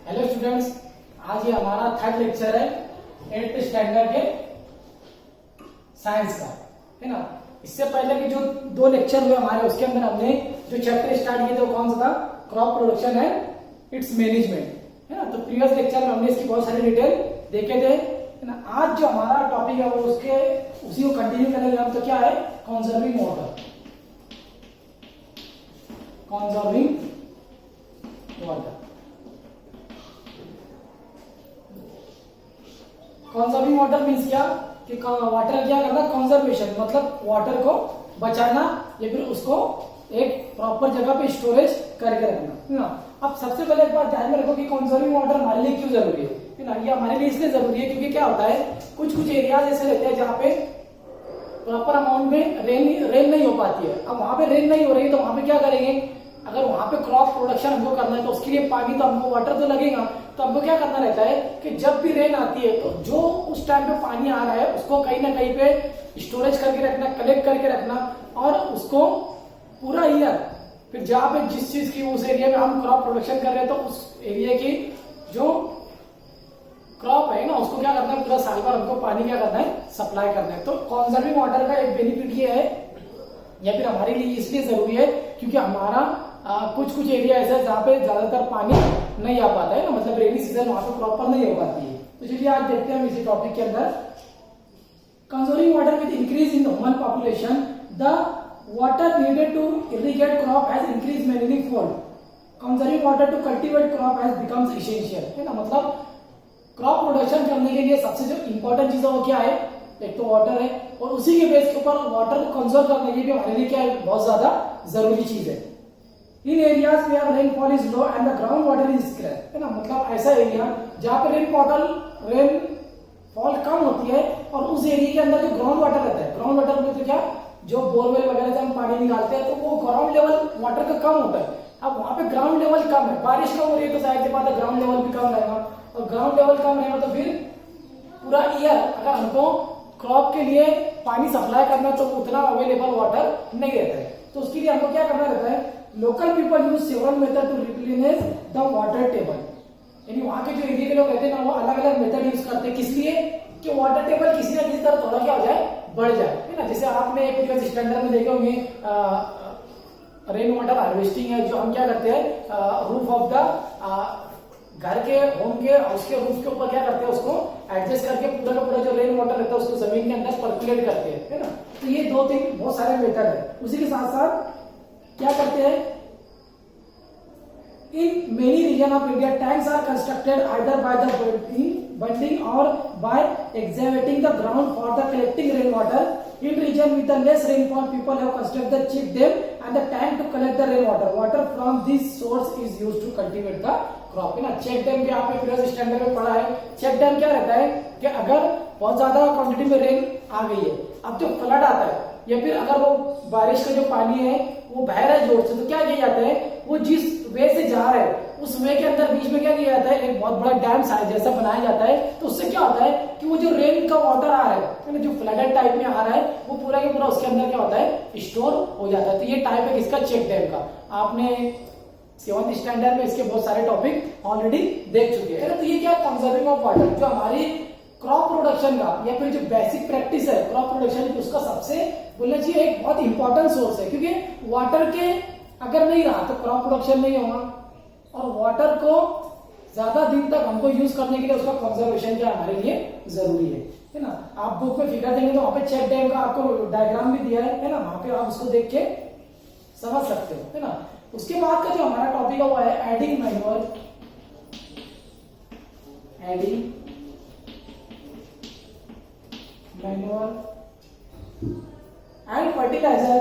Hello students, आज ये हमारा थर्ड लेक्चर है 8th स्टैंडर्ड के साइंस का, है ना। इससे पहले के जो दो लेक्चर हुए हमारे, उसके अंदर हमने जो चैप्टर स्टार्ट किए थे वो कौन सा था? Crop production and it's management, है ना। तो प्रीवियस लेक्चर में हमने इसकी बहुत सारी डिटेल देखे थे, है ना। आज जो हमारा टॉपिक है वो उसी को कंटिन्यू करेंगे हम। तो क्या है? Conserving water. Conserving water. Conserving water means क्या कि वाटर क्या करना? कंजर्वेशन मतलब वाटर को बचाना या फिर उसको एक प्रॉपर जगह पे स्टोरेज करके रखना, है ना। अब सबसे पहले एक बात ध्यान में रखो कि कंजर्विंग वाटर हमारे लिए क्यों जरूरी है ना। ये हमारे लिए इसलिए जरूरी है क्योंकि क्या होता है, कुछ एरियाज ऐसे रहते हैं जहाँ पे प्रॉपर अमाउंट में रेन नहीं हो पाती है। अब वहां पे रेन नहीं हो रही है तो वहां पे क्या करेंगे? अगर वहां पे क्रॉप प्रोडक्शन हमको करना है तो उसके लिए पानी तो हमको वाटर तो लगेगा। तो हमको क्या करना रहता है कि जब भी रेन आती है तो जो उस टाइम पे पानी आ रहा है उसको कहीं ना कहीं पे स्टोरेज करके रखना, कलेक्ट करके रखना, और उसको पूरा ईयर फिर जहां पे जिस चीज की उस एरिया में हम क्रॉप प्रोडक्शन कर रहे हैं तो उस एरिया की जो क्रॉप है ना उसको क्या करना है, पूरा साल भर हमको पानी क्या करना है? सप्लाई करना है। तो कंजर्विंग वाटर का एक बेनिफिट ये है या फिर हमारे लिए इसलिए जरूरी है क्योंकि हमारा कुछ एरिया ऐसा है जहाँ पे ज्यादातर पानी नहीं आ पाता है ना, मतलब रेनी सीजन वहां पे प्रॉपर नहीं हो पाती है। तो चलिए आज देखते हैं हम इसी टॉपिक के अंदर। Conserving water with increase in human population the water needed to irrigate crop has increase many fold. Conserving water to cultivate crop has becomes essential, है ना। मतलब क्रॉप प्रोडक्शन करने के लिए सबसे जो इंपॉर्टेंट चीज है वो क्या है? एक तो वाटर है, और उसी के बेस के ऊपर वाटर को कंजर्व करने के लिए हमारे लिए क्या है? बहुत ज्यादा जरूरी चीज है। In areas where rainfall is low and the ground water is scarce, है ना। मतलब ऐसा एरिया जहां पे रेनफॉल कम होती है और उस एरिया के अंदर जो ग्राउंड वाटर रहता है, ग्राउंड वाटर में तो क्या, जो बोरवेल वगैरह से हम पानी निकालते हैं तो वो ग्राउंड लेवल वाटर का कम होता है। अब वहां पे ग्राउंड लेवल कम है, बारिश कम हो रही है तो जाहिर सी बात है ग्राउंड लेवल भी कम रहेगा, और ग्राउंड लेवल कम रहेगा तो फिर पूरा ईयर अगर हमको क्रॉप के लिए पानी सप्लाई करना तो उतना अवेलेबल वाटर नहीं रहता है। तो उसके लिए हमको क्या करना रहता है? Local people use several method to replenish the water table. यानी वहां के जो एरिया के लोग रहते हैं ना वो अलग अलग मेथड यूज करते हैं। किस लिए? कि वाटर टेबल किसी ना किसी तरह थोड़ा क्या हो जाए, बढ़ जाए, है ना। जैसे आपने प्रीवियस स्टैंडर्ड में देखे होंगे रेन वाटर हार्वेस्टिंग है, जो हम क्या करते हैं रूफ ऑफ द घर के होम के उसके रूफ के ऊपर क्या करते हैं, उसको एडजस्ट करके पूरा का पूरा जो रेन वाटर रहता है उसको जमीन के अंदर पर्कुलेट करते हैं, है ना। तो ये दो तीन बहुत सारे मेथड है। उसी के साथ साथ क्या करते हैं, in many region of India tanks are constructed either by the bunding or by excavating the ground for the collecting rain water. In region with the less rainfall, people have constructed the check dam and the tank to collect the rainwater. Water from this source is used to cultivate the crop. है ना। Check dam भी आपने previous standard में पढ़ा है। Check dam क्या रहता है कि अगर बहुत ज्यादा क्वांटिटी में रेन आ गई है, अब जो फ्लड आता है या फिर अगर वो बारिश का जो पानी है वो बह रहा है जोर से, तो क्या किया जाता है, वो जिस वे से जा रहा है उस वे के अंदर बीच में क्या किया जाता है, एक बहुत बड़ा डैम जैसा बनाया जाता है। तो उससे क्या होता है कि वो जो रेन का वाटर आ रहा है, जो फ्लडेड टाइप में आ रहा है, वो पूरा के पूरा उसके अंदर क्या होता है, स्टोर हो जाता है। तो ये टाइप है किसका? चेक डैम का। आपने 7th स्टैंडर्ड में इसके बहुत सारे टॉपिक ऑलरेडी देख चुके हैं। तो ये क्या? कंजर्विंग ऑफ वाटर, जो हमारी क्रॉप प्रोडक्शन का या फिर जो बेसिक प्रैक्टिस है क्रॉप प्रोडक्शन की, उसका सबसे बोलना चाहिए एक बहुत इंपॉर्टेंट सोर्स है। क्योंकि वाटर के अगर नहीं रहा तो क्रॉप प्रोडक्शन नहीं होगा, और वाटर को ज्यादा दिन तक हमको यूज करने के लिए उसका कंजर्वेशन क्या हमारे लिए जरूरी है ना। आप बुक में फिगर देंगे तो वहां पे चेक डैम का आपको डायग्राम भी दिया है ना, वहां पे आप उसको देख के समझ सकते हो, है ना। उसके बाद का जो हमारा टॉपिक है वो है adding manure, adding manure and fertilizer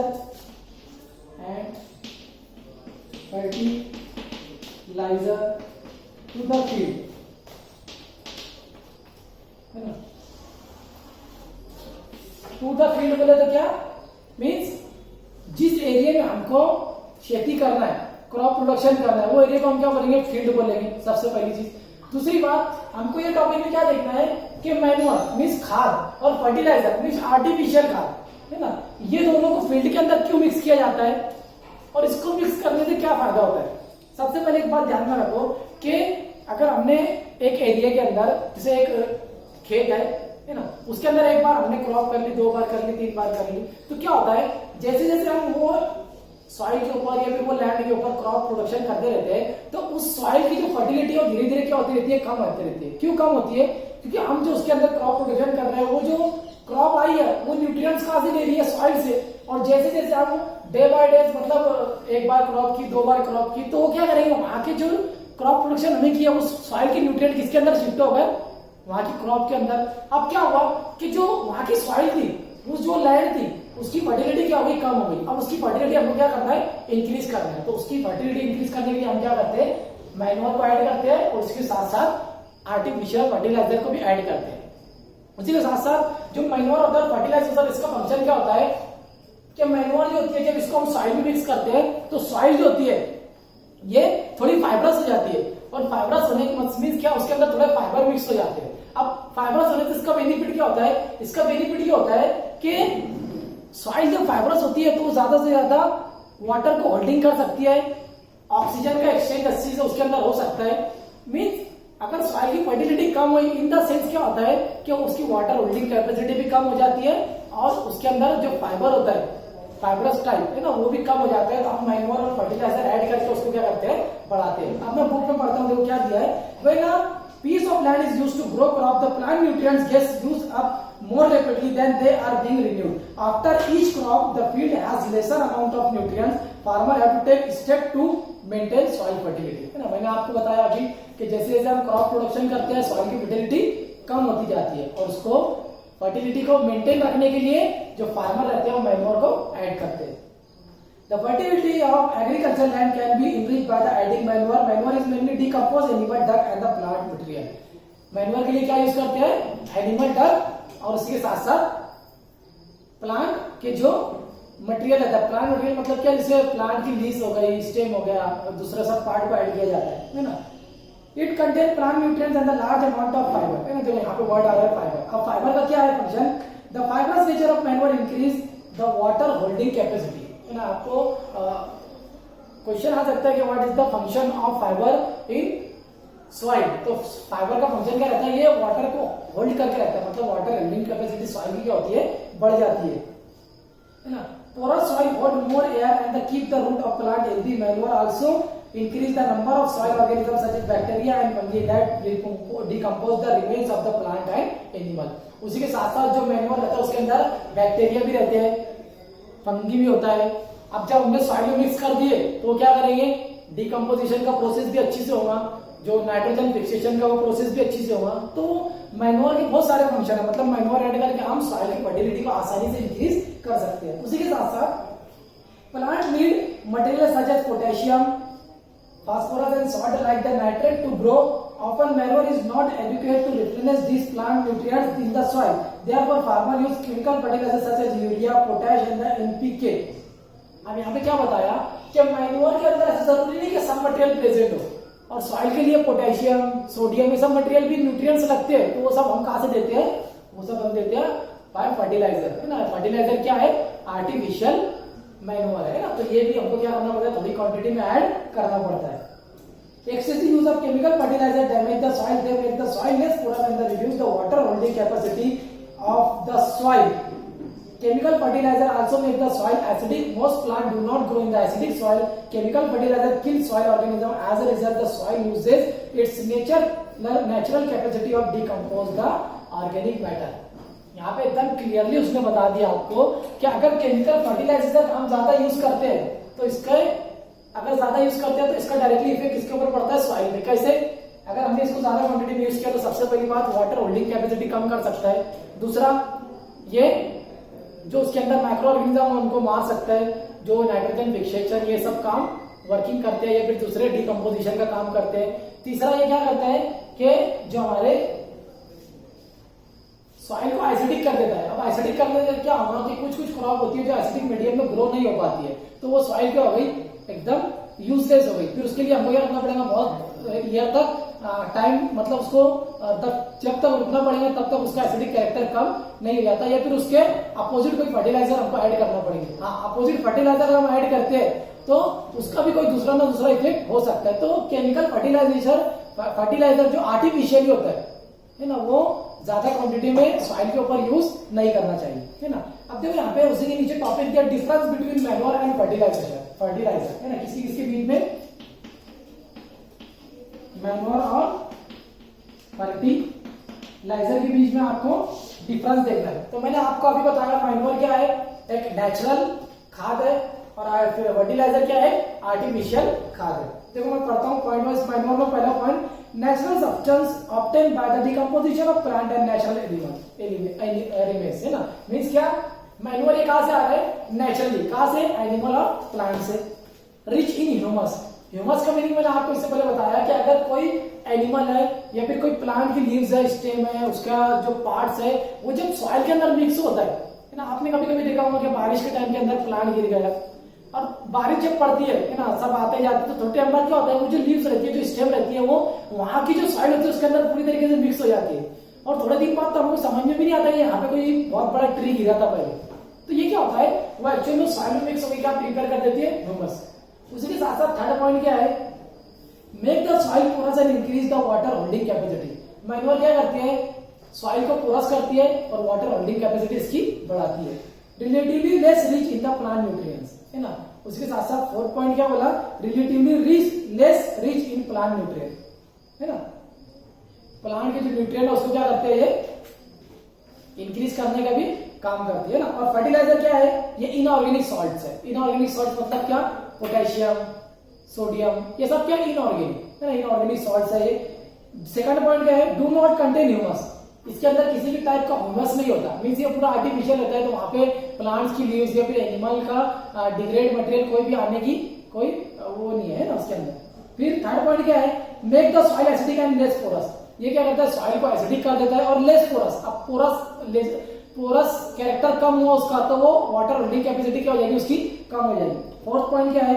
to the field, है ना। टू द फील्ड बोले तो क्या मीन्स जिस एरिया में हमको खेती करना है, क्रॉप प्रोडक्शन करना है, वो एरिया को हम क्या बोलेंगे? फील्ड बोलेंगे, सबसे पहली चीज। दूसरी बात, हमको ये टॉपिक में क्या देखना है कि मैन्योर मीन्स खाद और फर्टिलाइजर मीन्स आर्टिफिशियल खाद, है ना। ये दोनों को फील्ड के अंदर क्यों मिक्स किया जाता है और इसको मिक्स करने से क्या फायदा होता है? सबसे पहले एक बात ध्यान में रखो कि अगर हमने एक एरिया के अंदर जैसे एक खेत है ना, उसके अंदर एक बार हमने क्रॉप कर ली, 2 बार कर ली, 3 बार कर ली, तो क्या होता है जैसे जैसे हम वो सॉइल के ऊपर या फिर वो लैंड के ऊपर क्रॉप प्रोडक्शन करते रहते हैं, तो उस सॉइल की जो फर्टिलिटी है धीरे धीरे क्या होती रहती है, कम होती रहती है। क्यों कम होती है? क्योंकि हम जो उसके अंदर क्रॉप प्रोडक्शन कर रहे हैं, वो जो क्रॉप आई है वो न्यूट्रिएंट्स कहां से ले रही है? सॉइल से। और जैसे जैसे हम डे बाय डे मतलब एक बार क्रॉप की, 2 बार क्रॉप की, तो वो क्या करेंगे, वहां के जो क्रॉप प्रोडक्शन हमें किया वो सॉइल के न्यूट्रिएंट किसके अंदर शिफ्ट हो गए? वहां की क्रॉप के अंदर। अब क्या हुआ कि जो वहां की सॉइल थी, उस जो लैंड थी, उसकी फर्टिलिटी क्या हो गई? कम हो गई। अब उसकी फर्टिलिटी हमको क्या करना है? इंक्रीज करना है। तो उसकी फर्टिलिटी इंक्रीज करने के लिए हम क्या करते हैं? मैन्योर को ऐड करते हैं और उसके साथ साथ आर्टिफिशियल फर्टिलाइजर को भी ऐड करते हैं। उसी के साथ साथ जो मैन्योर होता है फर्टिलाइजर, इसका फंक्शन क्या होता है कि मैन्योर जो होती है, जब इसको हम सॉइल में मिक्स करते हैं तो सॉइल जो होती है ये थोड़ी फाइबरस हो जाती है। और फाइबरस होने का मींस क्या, उसके अंदर थोड़े फाइबर मिक्स हो जाते हैं। अब फाइबरस होने से इसका बेनिफिट क्या होता है? इसका बेनिफिट ये होता है कि सॉइल जब फाइबरस होती है तो वो ज्यादा से ज्यादा वाटर को होल्डिंग कर सकती है, ऑक्सीजन का एक्सचेंज अच्छी से उसके अंदर हो सकता है। मींस अगर सॉइल की फर्टिलिटी कम हुई, इन द सेंस क्या होता है कि उसकी वाटर होल्डिंग कैपेसिटी भी कम हो जाती है और उसके अंदर जो फाइबर होता है, फाइबरस टाइप है ना, वो भी कम हो जाता है। तो हम मैन्योर और फर्टिलाइजर ऐड करके उसको क्या करते हैं? बढ़ाते हैं। अब मैं बुक में पढ़ता हूँ, देखो क्या दिया है। When a piece of land is used to grow crop, the plant nutrients gets used up more rapidly than they are being renewed. After each crop, the field has lesser amount of nutrients. Farmer have to take step to maintain soil fertility. है ना, मैंने आपको बताया अभी कि जैसे जैसे हम क्रॉप प्रोडक्शन करते हैं सॉइल की फर्टिलिटी कम होती जाती है, और उसको फर्टिलिटी को मेंटेन रखने के लिए जो फार्मर रहते हैं वो मैन्योर को ऐड करते हैं। The fertility of agricultural land can be increased by the adding manure. Manure is mainly decomposed animal dung and the plant material. Manure के लिए क्या यूज करते हैं? एनिमल डंग और उसके साथ साथ प्लांट के जो मटेरियल रहता है। प्लांट मटेरियल मतलब क्या, जैसे प्लांट की लीफ हो गई, स्टेम हो गया, दूसरा सब पार्ट को ऐड किया जाता है ना। It contain plant nutrients and the large amount of fibre, है ना, जो यहाँ पे वर्ड आ रहा है फाइबर। अब फाइबर का क्या है function? The fibrous nature of manure increase the water holding capacity, है ना। आपको क्वेश्चन आ सकता है कि what is the function of fibre in soil. तो फाइबर का फंक्शन क्या रहता है? ये वाटर को होल्ड करके रखता है, मतलब वाटर होल्डिंग कैपेसिटी सॉइल की क्या होती है? बढ़ जाती है ना। porous soil hold more air and keep the root of plant healthy. Manure also increase the number of soil organisms such as bacteria and fungi that decompose the remains of the plant and animal. उसी के साथ साथ जो manure रहता है उसके अंदर bacteria भी रहते हैं, फंगी भी होता है। अब जब हमने सॉइल में मिक्स कर दिए तो क्या करेंगे? डिकम्पोजिशन का प्रोसेस भी अच्छी से होगा, जो नाइट्रोजन फिक्सेशन का वो प्रोसेस भी अच्छी से होगा। तो मैन्योर के बहुत सारे फंक्शन है, मतलब मैन्योर ऐड करके हम सॉइल की फर्टिलिटी को आसानी से इंक्रीज कर सकते हैं। उसी के साथ साथ plant need material such as potassium, phosphorus and salt like the nitrate to grow. Often manure is not adequate to replenish these plant nutrients in the soil. Therefore farmer use chemical fertilizers such as urea, potash and the NPK. अब यहाँ पे क्या बताया कि manure के अंदर ऐसा जरूरी नहीं कि सब मटेरियल प्रेजेंट हो, और सॉइल के लिए पोटेशियम, सोडियम, ये सब मटेरियल भी न्यूट्रिएंट्स लगते हैं। तो वो सब हम कहाँ से देते हैं? वो सब हम देते हैं बाय फर्टिलाइजर, है ना। फर्टिलाइजर क्या है? आर्टिफिशियल मैन्योर है ना। तो ये भी हमको क्या करना पड़ता है? थोड़ी क्वांटिटी में ऐड करना पड़ता है। Excessive use of chemical fertilizer damage the soil. They make the soil less porous and reduce the water holding capacity of the soil. Chemical fertilizer also make the soil acidic. Most plants do not grow in the acidic soil. Chemical fertilizer kill soil organism. As a result, the soil loses its natural capacity of decompose the organic matter. यहाँ पे एकदम clearly उसने बता दिया आपको कि अगर chemical fertiliser हम ज्यादा यूज करते हैं तो इसके अगर ज्यादा यूज करते हैं तो इसका डायरेक्टली इफेक्ट किसके ऊपर पड़ता है? सॉइल में। कैसे? अगर हमने इसको ज्यादा क्वांटिटी में यूज किया तो सबसे पहली बात वाटर होल्डिंग कैपेसिटी कम कर सकता है। दूसरा, ये जो उसके अंदर माइक्रो ऑर्गेनिज्म उनको मार सकता है, जो नाइट्रोजन फिक्सेशन ये सब काम वर्किंग करते हैं या फिर दूसरे डिकम्पोजिशन का काम करते हैं। तीसरा, ये क्या करता है कि जो हमारे सॉइल को एसिडिक कर देता है। अब एसिडिक करने से क्या होगा कि कुछ कुछ क्रॉप होती है जो एसिडिक मीडियम में ग्रो नहीं हो पाती है, तो वो सॉइल क्या हो गई? एकदम यूजलेस हो गई। फिर उसके लिए हमको क्या करना पड़ेगा? बहुत ईयर तक टाइम, मतलब उसको जब तक रुकना पड़ेगा तब तक उसका एसिडिक कैरेक्टर कम नहीं हो जाता, या फिर उसके अपोजिट कोई फर्टिलाइजर हमको ऐड करना पड़ेगा। हाँ, अपोजिट फर्टिलाइजर हम ऐड करते हैं तो उसका भी कोई दूसरा ना दूसरा इफेक्ट हो सकता है। तो केमिकल फर्टिलाइजर जो आर्टिफिशियली होता है ना, वो ज्यादा क्वांटिटी में सॉइल के ऊपर यूज नहीं करना चाहिए, है ना। अब देखो यहाँ पे उसी के नीचे टॉपिक दिया difference between manure and fertilizer, है ना। किसके बीच में मैन्योर और फर्टिलाइजर के बीच में आपको डिफरेंस देखना है। तो मैंने आपको अभी बताया मैन्योर क्या है, एक नेचुरल खाद है, और फिर फर्टिलाइजर क्या है, आर्टिफिशियल खाद है। देखो मैं पढ़ता हूँ पॉइंट वाइज। मैन्योर में पहला point, natural substance obtain by the decomposition of plant and natural elements, है ना। मींस क्या, मैन्योर ये कहां से आ रहा है, नेचुरली, कहां से, एनिमल और प्लांट से। रिच इन ह्यूमस, ह्यूमस का मीनिंग मैंने आपको इससे पहले बताया कि अगर कोई एनिमल है या फिर कोई प्लांट की लीव्स है, स्टेम है, उसका जो पार्ट्स है, वो जब सॉइल के अंदर मिक्स होता है ना। आपने कभी कभी देखा होगा कि बारिश के टाइम के अंदर प्लांट गिर गया और बारिश जब पड़ती है ना, सब आते जाते, तो छोटे अंदर क्या होता है, वो जो लीव्स रहती है, जो स्टेम रहती है, वो वहां की जो सॉइल होती है उसके अंदर पूरी तरीके से मिक्स हो जाती है। और थोड़े दिन बाद तो हमको समझ में भी नहीं आता है यहाँ पे कोई बहुत बड़ा ट्री गिरा था पहले। तो ये क्या होता है, वो एक्चुअली सॉइल में मिक्स होकर क्या प्रिपेयर कर देती है, ह्यूमस। उसी के साथ साथ थर्ड पॉइंट क्या है, make the soil porous and increase the water holding capacity. Manure क्या करती है, सॉइल को पोरस करती है और वाटर होल्डिंग कैपेसिटी इसकी बढ़ाती है। Relatively less rich in the plant nutrients, है ना। उसके साथ साथ फोर्थ पॉइंट क्या बोला, relatively less rich in plant nutrient, है ना। प्लांट के जो न्यूट्रिएंट है उसको क्या करते हैं, ये इंक्रीज करने का भी काम करती है ना। और फर्टिलाइजर क्या है, ये इनऑर्गेनिक सॉल्ट्स है। इनऑर्गेनिक सॉल्ट मतलब क्या, पोटेशियम, सोडियम, ये सब क्या इनऑर्गेनिक, है ना, इनऑर्गेनिक सॉल्ट्स है ये। सेकंड पॉइंट क्या है, डू नॉट कंटेन ह्यूमस, इसके अंदर किसी भी टाइप का ह्यूमस नहीं होता। मींस ये पूरा आर्टिफिशियल होता है, तो वहां पे प्लांट्स की लीव्स या फिर एनिमल का डिग्रेड मटेरियल कोई भी आने की कोई वो नहीं है ना उसके अंदर। फिर थर्ड पॉइंट क्या है, make the soil acidic and less porous, ये क्या करता है, सॉइल को एसिडिक कर देता है और लेस पोरस। अब पोरस कैरेक्टर कम हुआ उसका, तो वो वाटर होल्डिंग कैपेसिटी क्या हो जाएगी, उसकी कम हो जाएगी। फोर्थ पॉइंट क्या है,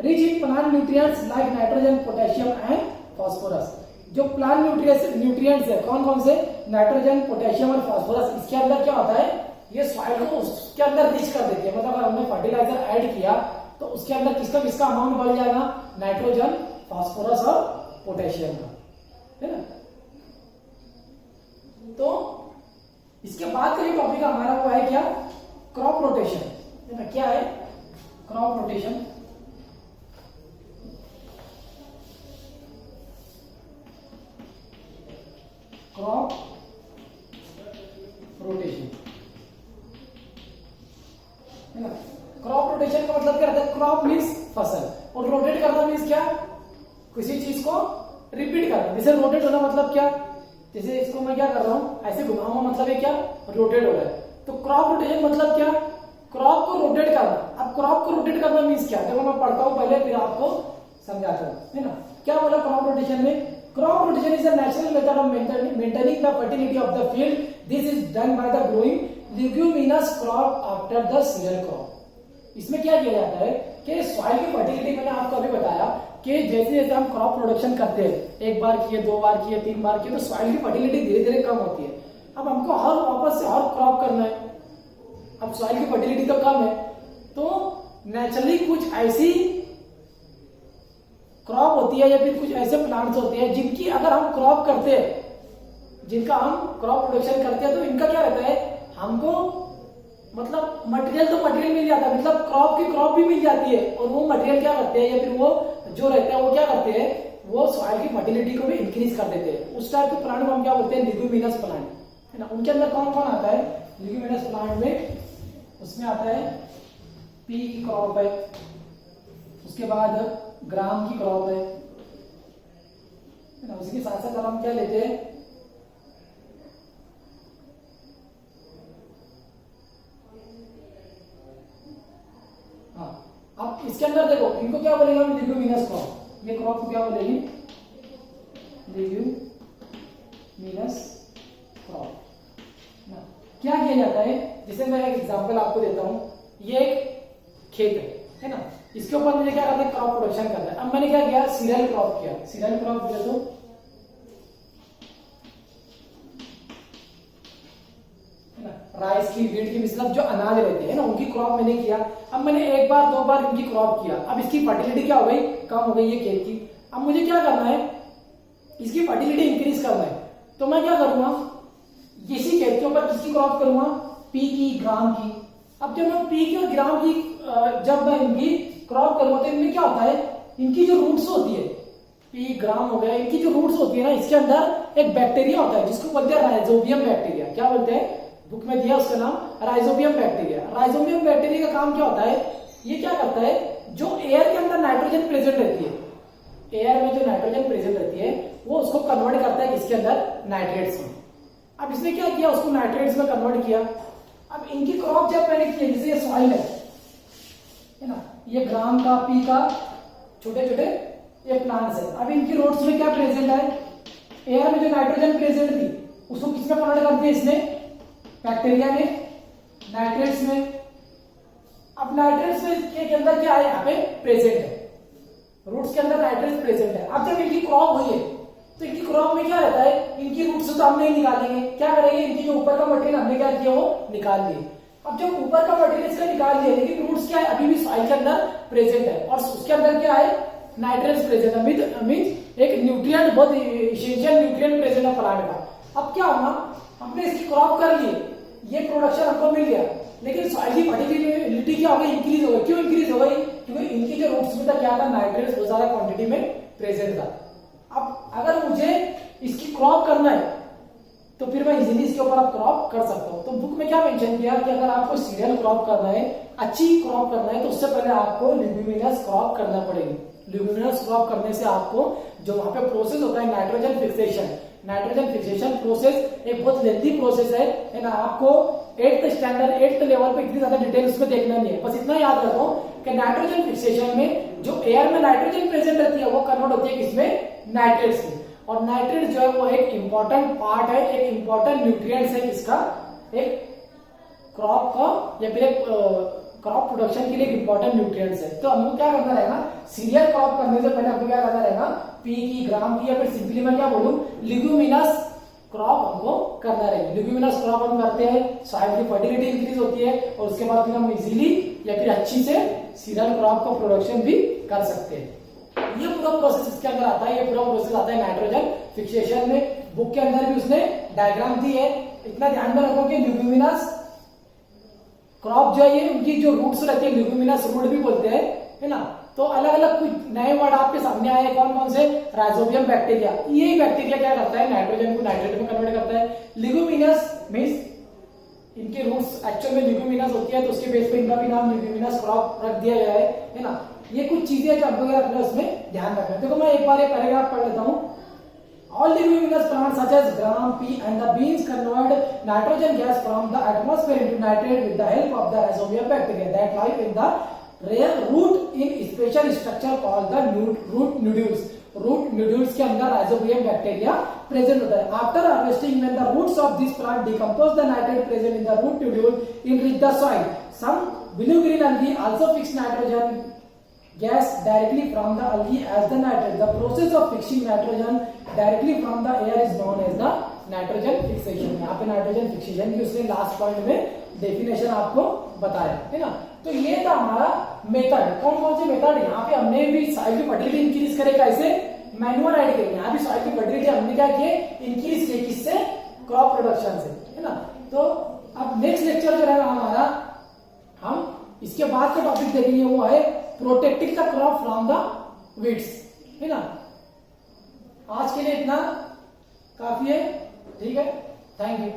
rich in plant nutrients like nitrogen, potassium and phosphorus. जो प्लांट न्यूट्रिएंट्स है, कौन कौन से, नाइट्रोजन, पोटेशियम और फास्फोरस, इसके अंदर क्या होता है, ये सॉइल को उसके अंदर रिच कर देती है। मतलब अगर हमने फर्टिलाइजर ऐड किया तो उसके अंदर किसका अमाउंट बढ़ जाएगा, नाइट्रोजन, फास्फोरस और पोटेशियम का, है ना। तो इसके बाद का जो टॉपिक हमारा वो है क्या, क्रॉप रोटेशन, है ना। क्या है क्रॉप रोटेशन, क्रॉप रोटेशन, है ना। क्रॉप रोटेशन का मतलब क्या रहता है, क्रॉप मीन्स फसल, और रोटेट करना मीन्स क्या, किसी चीज को रिपीट करना। जैसे रोटेट होना मतलब क्या, जैसे इसको मैं क्या कर रहा हूं, ऐसे घुमाऊंगा, मतलब ये क्या, रोटेट हो रहा है। तो क्रॉप रोटेशन मतलब क्या, क्रॉप को रोटेट करना। अब क्रॉप को रोटेट करना मीन्स क्या, देखो मैं पढ़ता हूं पहले फिर आपको समझाता हूं, है ना। क्या बोला क्रॉप रोटेशन में, crop rotation is a natural method of maintaining the fertility of the field. This is done by the growing leguminous crop after the cereal crop. इसमें क्या किया जाता है कि सॉइल की फर्टिलिटी, मैंने आपको अभी बताया कि जैसे जैसे हम क्रॉप प्रोडक्शन करते हैं, एक बार किए, दो बार किए, तीन बार किए, तो सॉइल की फर्टिलिटी धीरे धीरे कम होती है। अब हमको हर वापस से और क्रॉप करना है, अब सॉइल की फर्टिलिटी तो कम है, तो नेचुरली कुछ ऐसी क्रॉप होती है या फिर कुछ ऐसे प्लांट्स होते हैं जिनकी अगर हम क्रॉप करते हैं, जिनका हम क्रॉप प्रोडक्शन करते हैं, तो इनका क्या रहता है, हमको मतलब मटेरियल तो मटेरियल मिल जाता है, मतलब क्रॉप की क्रॉप भी मिल जाती है, और वो मटेरियल क्या करते हैं या फिर वो जो रहते हैं वो क्या करते हैं, वो सॉइल की फर्टिलिटी को भी इंक्रीज कर देते हैं। उस टाइप के प्लांट को हम क्या बोलते हैं, लिग्यूमिनस प्लांट, है ना। उनके अंदर कौन कौन आता है लिग्यूमिनस प्लांट में, उसमें आता है पी की क्रॉप है, उसके बाद ग्राम की क्रॉप है ना। उसी के साथ साथ हम क्या लेते हैं, हाँ, अब इसके अंदर देखो इनको क्या बोलेंगे हम, लिग्यूमिनस क्रॉप। ये क्रॉप को क्या बोलेंगे, लिग्यूमिनस क्रॉप ना। क्या किया जाता है, जैसे मैं एक एग्जांपल आपको देता हूं, ये एक खेत है ना, इसके ऊपर मुझे क्या करना है, क्रॉप प्रोडक्शन करना है। अब मैंने क्या किया, सीरियल क्रॉप किया। सीरियल क्रॉप किया तो राइस की, व्हीट की, मतलब जो अनाज रहते हैं ना, उनकी क्रॉप मैंने किया। अब मैंने एक बार दो बार इनकी क्रॉप किया, अब इसकी फर्टिलिटी क्या हो गई, कम हो गई ये खेत की। अब मुझे क्या करना है, इसकी फर्टिलिटी इंक्रीज करना है, तो मैं क्या करूंगा, इसी खेत के ऊपर किसकी क्रॉप करूंगा, पी की, ग्राम की। अब जब मैं पी की और ग्राम की जब मैं इनकी क्रॉप करूंगा तो इनमें क्या होता है, इनकी जो रूट्स होती है, पी ग्राम हो गया, इनकी जो रूट्स होती है ना, इसके अंदर एक बैक्टीरिया होता है जिसको बोलते हैं राइजोबियम बैक्टीरिया। क्या बोलते हैं, बुक में दिया उसका नाम राइजोबियम बैक्टीरिया। राइजोबियम बैक्टीरिया का काम क्या होता है, ये क्या करता है, जो एयर के अंदर नाइट्रोजन प्रेजेंट रहती है, एयर में जो नाइट्रोजन प्रेजेंट रहती है वो उसको कन्वर्ट करता है किसके अंदर, नाइट्रेट्स में। अब इसने क्या किया, उसको नाइट्रेट्स में कन्वर्ट किया। अब इनकी क्रॉप जब मैंने की, जैसे ये सॉइल है ना, ये ग्राम का, पी का, छोटे छोटे ये प्लांट्स है। अब इनकी रूट्स में क्या प्रेजेंट है, एयर में जो नाइट्रोजन प्रेजेंट थी उसको किसमें कन्वर्ट कर दिया इसने, बैक्टीरिया ने, नाइट्रेट्स में। अब नाइट्रेट्स में के अंदर क्या है, यहाँ पे प्रेजेंट है, रूट्स के अंदर नाइट्रेट्स प्रेजेंट है। अब जब इनकी क्रॉप हुई है तो इनकी क्रॉप में क्या रहता है, इनकी रूट्स तो हम नहीं निकालेंगे, क्या करेंगे, इनकी जो ऊपर का मटेरियल हमने क्या किया वो निकाल लिए। अब जब ऊपर का मटेरियल इसका निकाल लिया, लेकिन रूट्स क्या है, अभी भी सॉइल के अंदर प्रेजेंट है और उसके अंदर क्या है, नाइट्रेट्स प्रेजेंट है, मींस एक न्यूट्रिएंट, बहुत एसेंशियल न्यूट्रिएंट प्रेजेंट है प्लांट का। अब क्या होगा, हमने इसकी क्रॉप कर ली, ये प्रोडक्शन हमको मिल गया, लेकिन सॉइल की फर्टिलिटी क्या हो गई, इंक्रीज हो गई। क्यों इंक्रीज हो गई, क्योंकि इनकी जो रूट्स में था क्या था, नाइट्रेट्स बहुत ज्यादा क्वांटिटी में प्रेजेंट था। अब अगर मुझे इसकी क्रॉप करना है तो फिर मैं इजीली इसके ऊपर आप क्रॉप कर सकता हूं। तो बुक में क्या मेंशन किया कि अगर आपको सीरियल क्रॉप करना है, अच्छी क्रॉप करना है, तो उससे पहले आपको ल्यूमिनस क्रॉप करना पड़ेगी। ल्यूमिनस क्रॉप करने से आपको जो वहां पे प्रोसेस होता है nitrogen fixation, nitrogen fixation process एक बहुत लेंथी प्रोसेस है ना। आपको 8th स्टैंडर्ड 8th लेवल पे इतनी ज्यादा डिटेल उसमें देखना नहीं है, बस इतना याद रखो कि नाइट्रोजन फिक्सेशन में जो एयर में नाइट्रोजन प्रेजेंट रहती है वो कन्वर्ट होती है किसमें, नाइट्रेट्स में। और नाइट्रेट जो है वो एक इंपॉर्टेंट पार्ट है, एक इंपॉर्टेंट न्यूट्रिएंट्स है इसका, एक क्रॉप का या फिर एक क्रॉप प्रोडक्शन के लिए इंपॉर्टेंट न्यूट्रिएंट्स है। तो हमको क्या करना रहेगा, सीरियल क्रॉप करने से पहले हमको क्या करना रहेगा, पी की, ग्राम की, या फिर सिंपली मैं क्या बोलूं, लिग्यूमिनस क्रॉप हमको करना रहेगा। लिग्यूमिनस क्रॉप हम करते हैं, सॉइल की फर्टिलिटी इंक्रीज होती है और उसके बाद फिर हम इजीली या फिर अच्छी से सीरियल क्रॉप का प्रोडक्शन भी कर सकते हैं। ये पूरा प्रोसेस इसके अंदर आता है, ये पूरा प्रोसेस आता है नाइट्रोजन फिक्सेशन में। बुक के अंदर भी उसने डायग्राम दी है, इतना ध्यान में रखो कि ल्यूमिनस क्रॉप जो है ये उनकी जो रूट्स रहती है, ल्यूमिनस रूट भी बोलते हैं, है ना। तो अलग अलग कुछ नए वर्ड आपके सामने आए, कौन कौन से, राइजोबियम बैक्टीरिया। ये बैक्टीरिया क्या करता है, नाइट्रोजन को नाइट्रेट में कन्वर्ट करता है। लिग्यूमिनस मींस इनके रूट्स एक्चुअल में लिग्यूमिनस होती है, तो उसके बेस पे इनका भी नाम लिग्यूमिनस क्रॉप रख दिया गया है ना। ये कुछ चीजें जो आपको रखना है उसमें ध्यान रखना है। देखो मैं एक बार ये पैराग्राफ पढ़ लेता हूं। All leguminous plants such as gram, pea and the beans convert nitrogen gas from the atmosphere into nitrate with the help of the rhizobium bacteria that live in the rare root in special structure called the root nodules. Root nodules के अंदर rhizobium bacteria present होता है। After harvesting when the roots of this plant decompose the nitrate present in the root nodule enrich the soil. Some blue green algae also fix nitrogen gas directly from the algae as the nitrate. The process of fixing nitrogen directly from the air is known as the nitrogen fixation. यहाँ पे nitrogen fixation की उसने last point में definition आपको बताया है ना। तो ये था हमारा मेथड। कौन कौन से मेथड, यहाँ पे हमने भी सॉइल की फर्टिलिटी इंक्रीज करे कैसे, मैन्युअल ऐड करेंगे। यहाँ भी सॉइल की फर्टिलिटी हमने क्या किए, इंक्रीज किए, किससे, क्रॉप प्रोडक्शन से, है ना। तो अब नेक्स्ट लेक्चर जो रहेगा हमारा, हम इसके बाद का टॉपिक देखेंगे वो है protecting the crop from the weeds, है ना। आज के लिए इतना काफी है, ठीक है, थैंक यू।